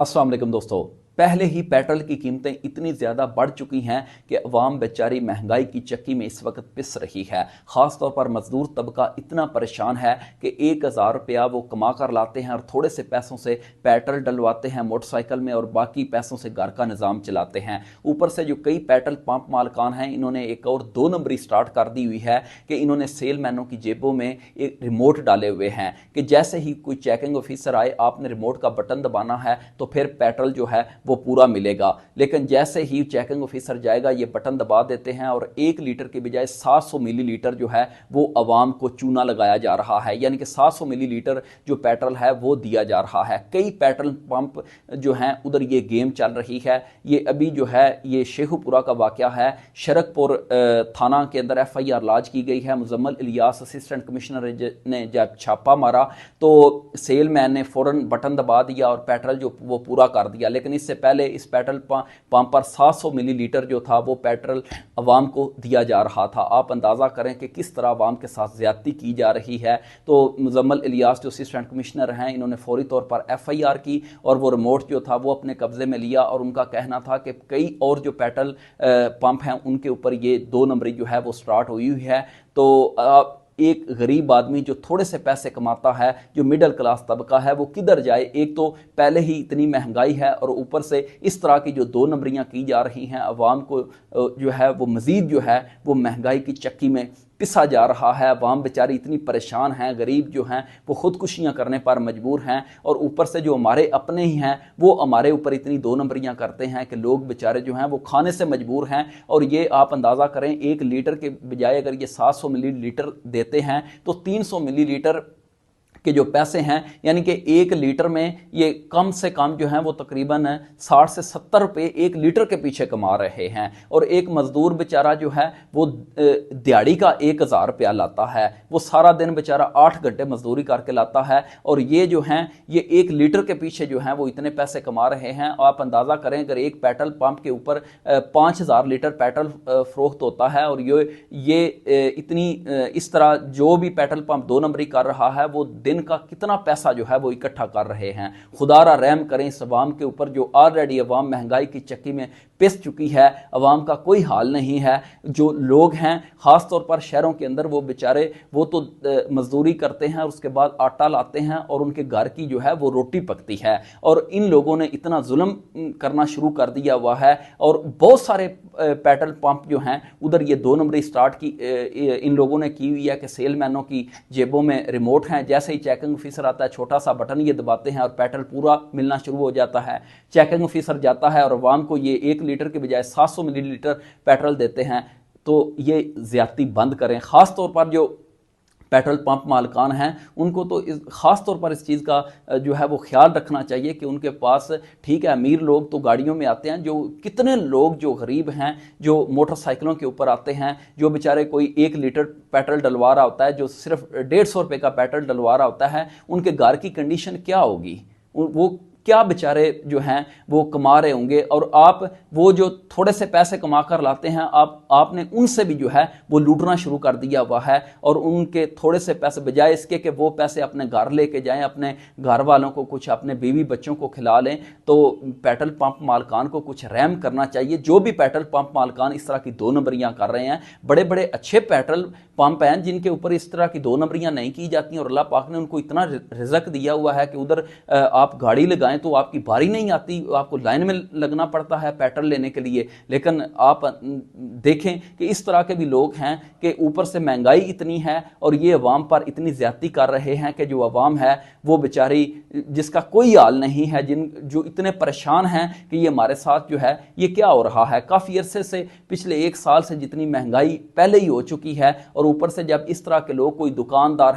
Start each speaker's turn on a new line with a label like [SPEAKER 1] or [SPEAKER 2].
[SPEAKER 1] अस्सलाम वालेकुम दोस्तों। पहले ही पेट्रोल की कीमतें इतनी ज़्यादा बढ़ चुकी हैं कि अवाम बेचारी महंगाई की चक्की में इस वक्त पिस रही है। ख़ास तौर पर मजदूर तबका इतना परेशान है कि 1000 रुपया वो कमा कर लाते हैं और थोड़े से पैसों से पेट्रोल डलवाते हैं मोटरसाइकिल में और बाकी पैसों से घर का निज़ाम चलाते हैं। ऊपर से जो कई पेट्रोल पंप मालकान हैं, इन्होंने एक और 2 नंबरी स्टार्ट कर दी हुई है कि इन्होंने सेलमैनों की जेबों में एक रिमोट डाले हुए हैं कि जैसे ही कोई चेकिंग ऑफिसर आए, आपने रिमोट का बटन दबाना है तो फिर पेट्रोल जो है वो पूरा मिलेगा। लेकिन जैसे ही चेकिंग ऑफिसर जाएगा, ये बटन दबा देते हैं और 1 लीटर के बजाय 700 मिलीलीटर जो है वो अवाम को चूना लगाया जा रहा है, यानी कि 700 मिलीलीटर जो पेट्रोल है वो दिया जा रहा है। कई पेट्रोल पंप जो हैं उधर ये गेम चल रही है। ये अभी जो है ये शेखुपुरा का वाकया है। शरकपुर थाना के अंदर FIR लॉन्च की गई है। मुजम्मल इलियास असिस्टेंट कमिश्नर ने जब छापा मारा तो सेलमैन ने फौरन बटन दबा दिया और पेट्रोल जो वो पूरा कर दिया। लेकिन इससे पहले इस पेट्रोल पंप पर 700 मिलीलीटर जो था वो पेट्रोल अवाम को दिया जा रहा था। आप अंदाज़ा करें कि किस तरह अवाम के साथ ज़्यादती की जा रही है। तो मुजम्मल इलियास जो असिस्टेंट कमिश्नर हैं, इन्होंने फौरी तौर पर FIR की और वो रिमोट जो था वो अपने कब्जे में लिया और उनका कहना था कि कई और जो पेट्रोल पंप हैं उनके ऊपर ये 2 नंबरी जो है वो स्टार्ट हुई हुई है। तो एक गरीब आदमी जो थोड़े से पैसे कमाता है, जो मिडिल क्लास तबका है, वो किधर जाए। एक तो पहले ही इतनी महंगाई है और ऊपर से इस तरह की जो 2 नंबरियाँ की जा रही हैं, अवाम को जो है वो मज़ीद जो है वो महंगाई की चक्की में पिसा जा रहा है। अवाम बेचारी इतनी परेशान हैं, गरीब जो हैं वो ख़ुदकुशियाँ करने पर मजबूर हैं और ऊपर से जो हमारे अपने ही हैं वो हमारे ऊपर इतनी 2 नंबरियाँ करते हैं कि लोग बेचारे जो हैं वो खाने से मजबूर हैं। और ये आप अंदाज़ा करें, 1 लीटर के बजाय अगर ये 700 मिलीलीटर देते हैं तो 300 मिलीलीटर के जो पैसे हैं, यानी कि 1 लीटर में ये कम से कम जो है वो तकरीबन 60 से 70 रुपये 1 लीटर के पीछे कमा रहे हैं। और एक मज़दूर बेचारा जो है वो दिहाड़ी का 1000 रुपया लाता है, वो सारा दिन बेचारा 8 घंटे मजदूरी करके लाता है और ये जो हैं ये 1 लीटर के पीछे जो हैं वो इतने पैसे कमा रहे हैं। आप अंदाज़ा करें, अगर एक पेट्रोल पंप के ऊपर 5000 लीटर पेट्रोल फ़रोख्त होता है और ये इतनी इस तरह जो भी पेट्रोल पंप 2 नंबरी कर रहा है वो दिन का कितना पैसा जो है वो इकट्ठा कर रहे हैं। खुदारा रहम करें इस अवाम के ऊपर जो ऑलरेडी अवाम महंगाई की चक्की में पिस चुकी है। अवाम का कोई हाल नहीं है। जो लोग हैं ख़ास तौर पर शहरों के अंदर, वो बेचारे वो तो मजदूरी करते हैं और उसके बाद आटा लाते हैं और उनके घर की जो है वो रोटी पकती है। और इन लोगों ने इतना जुल्म करना शुरू कर दिया हुआ है और बहुत सारे पेट्रोल पंप जो हैं उधर ये 2 नंबरी स्टार्ट की इन लोगों ने की हुई है कि सेलमैनों की जेबों में रिमोट हैं। जैसे ही चेकिंग ऑफिसर आता है, छोटा सा बटन ये दबाते हैं और पेट्रोल पूरा मिलना शुरू हो जाता है। चेकिंग ऑफिसर जाता है और अवाम को ये 1 लीटर के बजाय 700 मिलीलीटर पेट्रोल देते हैं। तो ये ज़्यादती बंद करें। ख़ास तौर पर जो पेट्रोल पंप मालकान हैं उनको तो ख़ास तौर पर इस चीज़ का जो है वो ख्याल रखना चाहिए कि उनके पास, ठीक है अमीर लोग तो गाड़ियों में आते हैं, जो कितने लोग जो गरीब हैं जो मोटरसाइकिलों के ऊपर आते हैं, जो बेचारे कोई 1 लीटर पेट्रोल डलवा रहा होता है, जो सिर्फ 150 रुपये का पेट्रोल डलवा रहा होता है, उनके घर की कंडीशन क्या होगी, वो क्या बेचारे जो हैं वो कमा रहे होंगे। और आप वो जो थोड़े से पैसे कमा कर लाते हैं, आपने उनसे भी जो है वो लूटना शुरू कर दिया हुआ है। और उनके थोड़े से पैसे बजाय इसके कि वो पैसे अपने घर लेके जाएं, अपने घर वालों को कुछ, अपने बीवी बच्चों को खिला लें, तो पेट्रोल पंप मालकान को कुछ रहम करना चाहिए। जो भी पेट्रोल पंप मालकान इस तरह की 2 नंबरियाँ कर रहे हैं, बड़े बड़े अच्छे पेट्रोल पंप हैं जिनके ऊपर इस तरह की 2 नंबरियाँ नहीं की जाती और अल्लाह पाक ने उनको इतना रिज़्क दिया हुआ है कि उधर आप गाड़ी लगाएं तो आपकी बारी नहीं आती, आपको लाइन में लगना पड़ता है पेट्रोल लेने के लिए। लेकिन आप देखें कि इस तरह के भी लोग हैं कि ऊपर से महंगाई इतनी है और ये अवाम पर इतनी ज़्यादती कर रहे हैं कि जो अवाम है वो बेचारी जिसका कोई हाल नहीं है, जो इतने परेशान हैं कि ये हमारे साथ जो है ये क्या हो रहा है। काफ़ी अरसे से, पिछले 1 साल से जितनी महंगाई पहले ही हो चुकी है और ऊपर से जब इस तरह के लोग, कोई दुकानदार